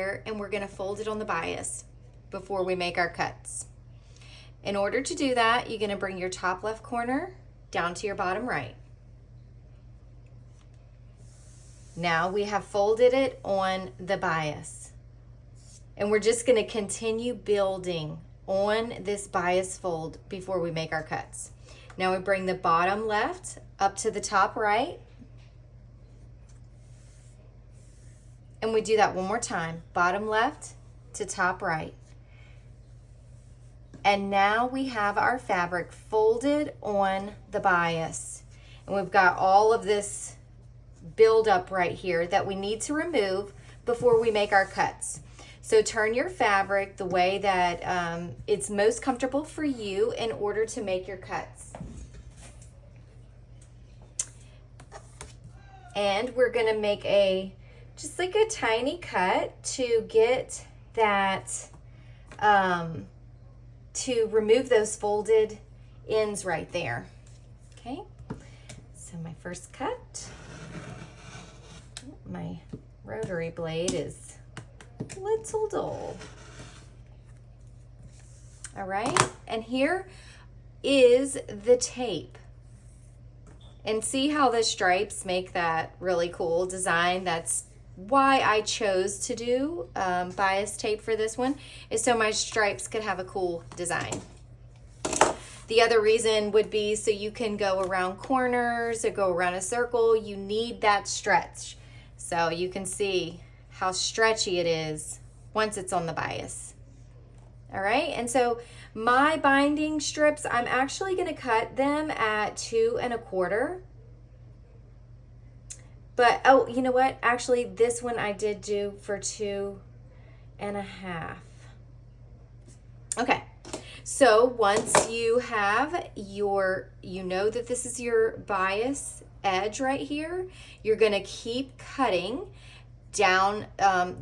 here and we're gonna fold it on the bias before we make our cuts. In order to do that, you're gonna bring your top left corner down to your bottom right. Now we have folded it on the bias. And we're just gonna continue building on this bias fold before we make our cuts. Now we bring the bottom left up to the top right. And we do that one more time. Bottom left to top right. And now we have our fabric folded on the bias. And we've got all of this build up right here that we need to remove before we make our cuts. So turn your fabric the way that it's most comfortable for you in order to make your cuts. And we're gonna make just like a tiny cut to get that, to remove those folded ends right there. Okay, so my first cut, my rotary blade is a little dull. All right, and here is the tape. And see how the stripes make that really cool design? That's why I chose to do bias tape for this one, is so my stripes could have a cool design. The other reason would be so you can go around corners or go around a circle. You need that stretch. So you can see how stretchy it is once it's on the bias. All right, and so my binding strips, I'm actually gonna cut them at 2 1/4. But, oh, you know what? Actually, this one I did do for 2 1/2. Okay, so once you have your, you know that this is your bias edge right here, you're gonna keep cutting down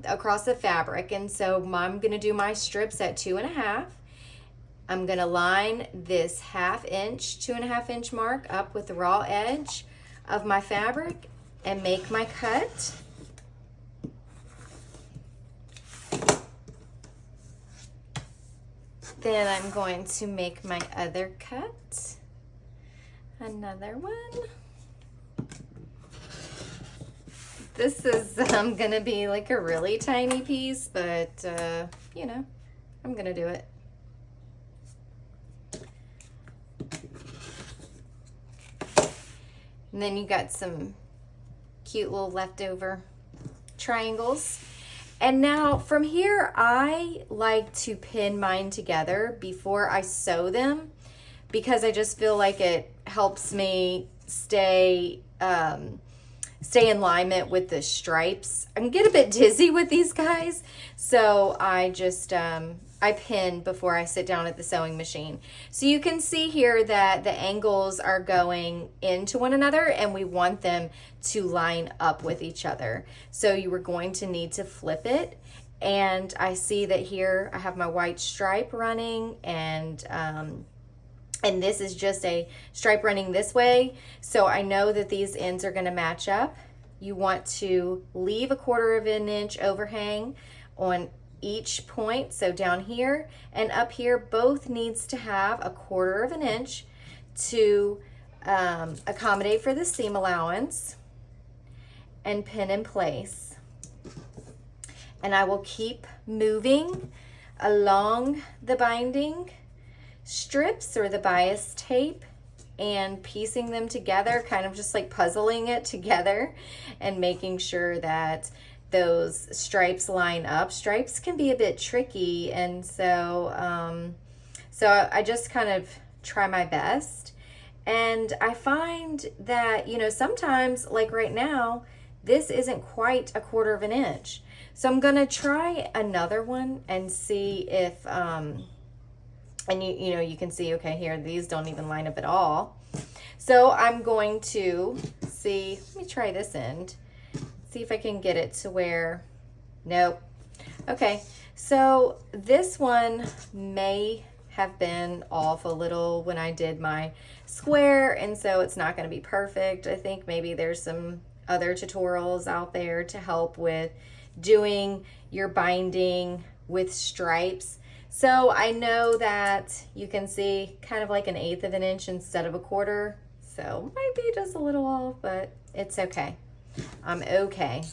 across the fabric. And so I'm gonna do my strips at 2 1/2. I'm gonna line this 1/2 inch, 2 1/2 inch mark up with the raw edge of my fabric and make my cut. Then I'm going to make my other cut, another one. This is gonna be like a really tiny piece, but you know, I'm gonna do it. And then you got some cute little leftover triangles. And now from here, I like to pin mine together before I sew them, because I just feel like it helps me stay in alignment with the stripes. I can get a bit dizzy with these guys, so I just I pin before I sit down at the sewing machine. So you can see here that the angles are going into one another and we want them to line up with each other. So you were going to need to flip it. And I see that here I have my white stripe running, and this is just a stripe running this way. So I know that these ends are gonna match up. You want to leave a 1/4 of an inch overhang on each point. So down here and up here, both needs to have a 1/4 of an inch to accommodate for the seam allowance, and pin in place. And I will keep moving along the binding strips or the bias tape and piecing them together, kind of just like puzzling it together and making sure that those stripes line up. Stripes can be a bit tricky, and so I just kind of try my best. And I find that, you know, sometimes, like right now, this isn't quite a 1/4 of an inch. So I'm gonna try another one and see if, and you know, you can see, okay, here, these don't even line up at all. So I'm going to see, let me try this end, see if I can get it to where, nope. Okay, so this one may have been off a little when I did my square, and so it's not gonna be perfect. I think maybe there's some other tutorials out there to help with doing your binding with stripes. So I know that you can see kind of like 1/8 of an inch instead of 1/4. So might be just a little off, but it's okay. I'm okay.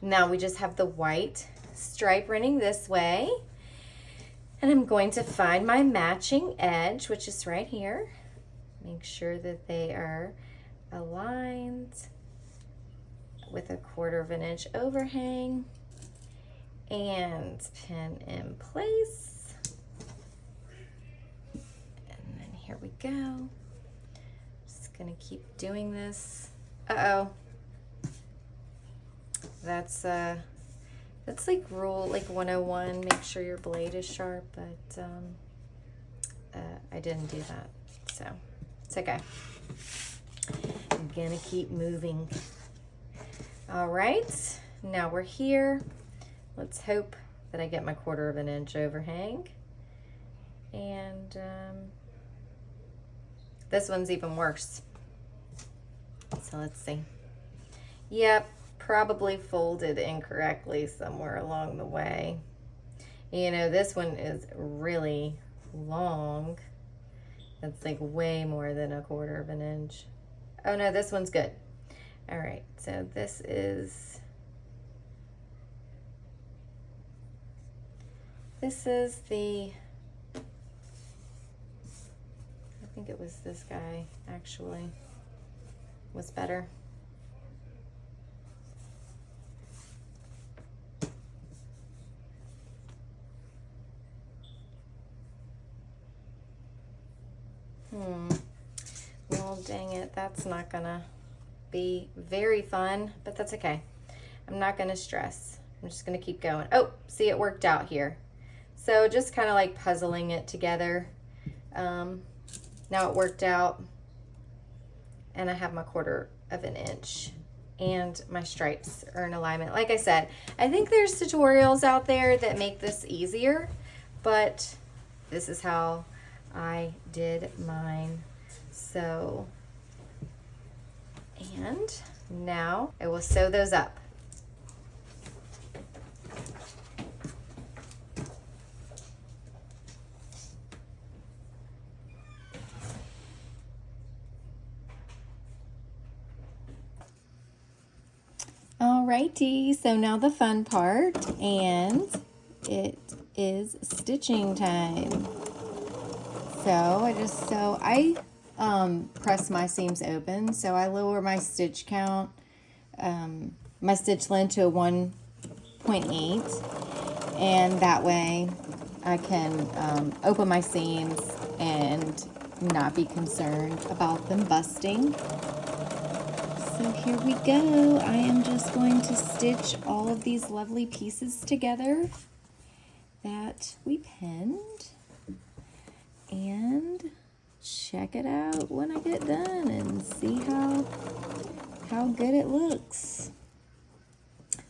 Now we just have the white stripe running this way. And I'm going to find my matching edge, which is right here. Make sure that they are aligned with 1/4 of an inch overhang and pin in place. And then here we go. Just gonna keep doing this. Uh-oh. That's like rule like 101, make sure your blade is sharp, but I didn't do that, so it's okay. I'm gonna keep moving. All right, now we're here. Let's hope that I get my 1/4 of an inch overhang. And this one's even worse. So let's see. Yep, probably folded incorrectly somewhere along the way. You know, this one is really long. It's like way more than 1/4 of an inch. Oh no, this one's good. All right, so this is the, I think it was this guy actually was better. Well, dang it, that's not gonna be very fun, but that's okay. I'm not gonna stress. I'm just gonna keep going. Oh, see, it worked out here. So just kind of like puzzling it together. Now it worked out, and I have my 1/4 of an inch, and my stripes are in alignment. Like I said, I think there's tutorials out there that make this easier, but this is how I did mine. So, and now I will sew those up. Alrighty, so now the fun part, and it is stitching time. So I press my seams open, so I lower my stitch count, my stitch length to 1.8, and that way I can open my seams and not be concerned about them busting. So here we go. I am just going to stitch all of these lovely pieces together that we pinned, and check it out when I get done and see how good it looks.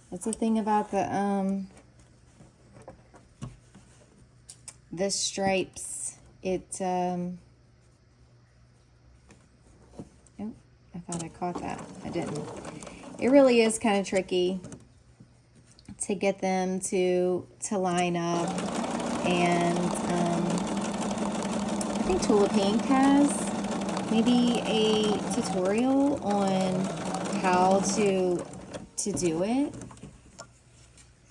That's the thing about the stripes. Oh, I thought I caught that. I didn't. It really is kind of tricky to get them to line up, and I think Tula Pink has maybe a tutorial on how to do it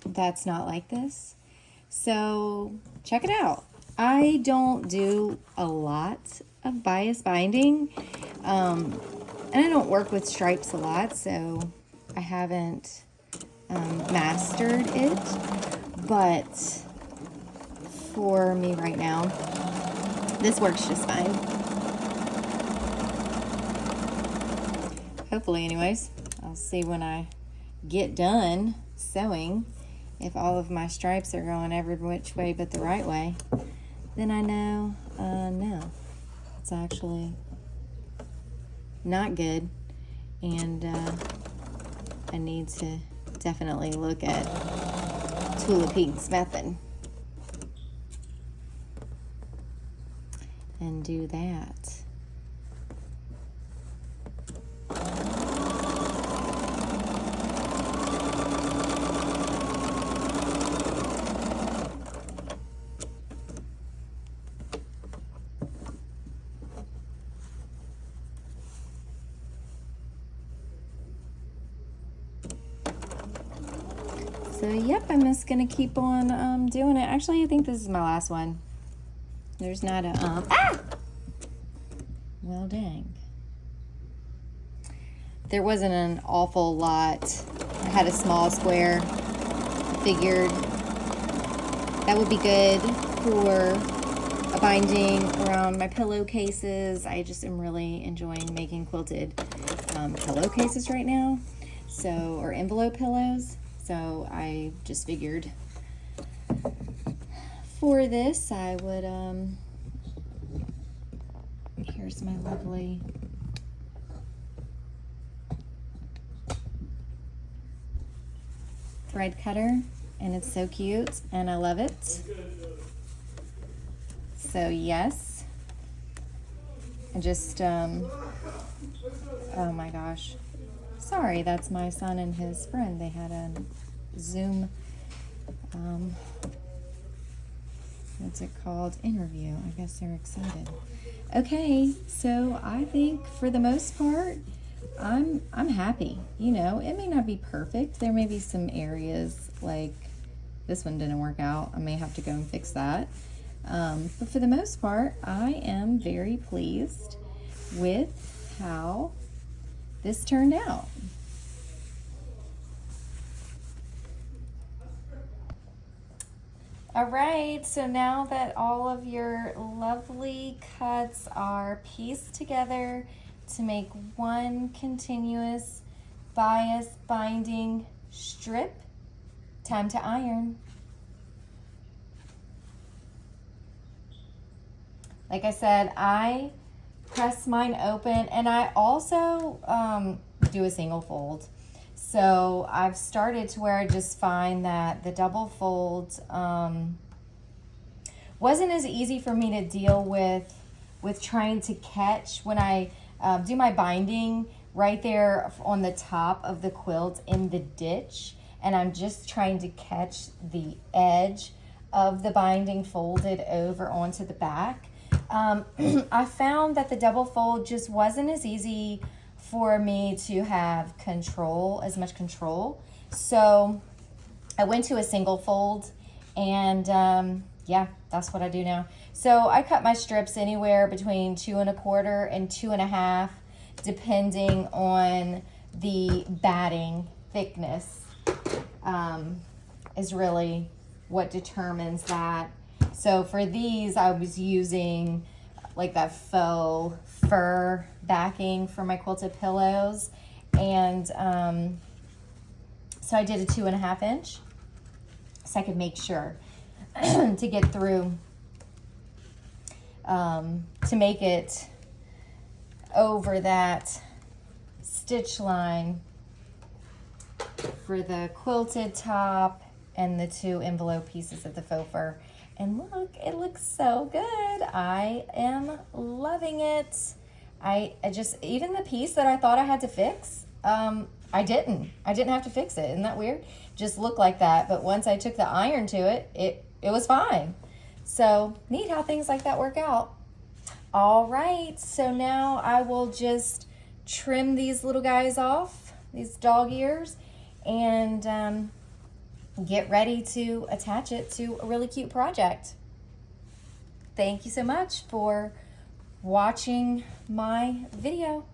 that's not like this. So check it out. I don't do a lot of bias binding, and I don't work with stripes a lot, so I haven't mastered it, but for me right now, this works just fine. Hopefully, anyways. I'll see when I get done sewing if all of my stripes are going every which way but the right way. Then I know, no, it's actually not good, and I need to definitely look at Tula Pink's method and do that. So yep, I'm just gonna keep on doing it. Actually, I think this is my last one. There's not a well, dang. There wasn't an awful lot. I had a small square. Figured that would be good for a binding around my pillowcases. I just am really enjoying making quilted pillowcases right now, or envelope pillows. So I just figured for this I would, here's my lovely thread cutter, and it's so cute and I love it. So yes, I just oh my gosh, sorry, that's my son and his friend. They had a Zoom what's it called, interview. I guess they're excited. Okay, so I think for the most part I'm happy. You know, it may not be perfect. There may be some areas like this one didn't work out. I may have to go and fix that. But for the most part, I am very pleased with how this turned out. All right, so now that all of your lovely cuts are pieced together to make one continuous bias binding strip, time to iron. Like I said, I press mine open, and I also do a single fold. So I've started to where I just find that the double fold wasn't as easy for me to deal with trying to catch when I do my binding right there on the top of the quilt in the ditch, and I'm just trying to catch the edge of the binding folded over onto the back. I found that the double fold just wasn't as easy for me to have as much control. So I went to a single fold, and yeah, that's what I do now. So I cut my strips anywhere between 2 1/4 and 2 1/2, depending on the batting thickness, is really what determines that. So for these, I was using like that faux fur backing for my quilted pillows. And so I did a 2 1/2 inch so I could make sure to get through, to make it over that stitch line for the quilted top and the 2 envelope pieces of the faux fur. And look, it looks so good. I am loving it. I just, even the piece that I thought I had to fix, I didn't have to fix it. Isn't that weird? Just looked like that. But once I took the iron to it, it was fine. So neat how things like that work out. All right, so now I will just trim these little guys off, these dog ears, and get ready to attach it to a really cute project. Thank you so much for watching my video.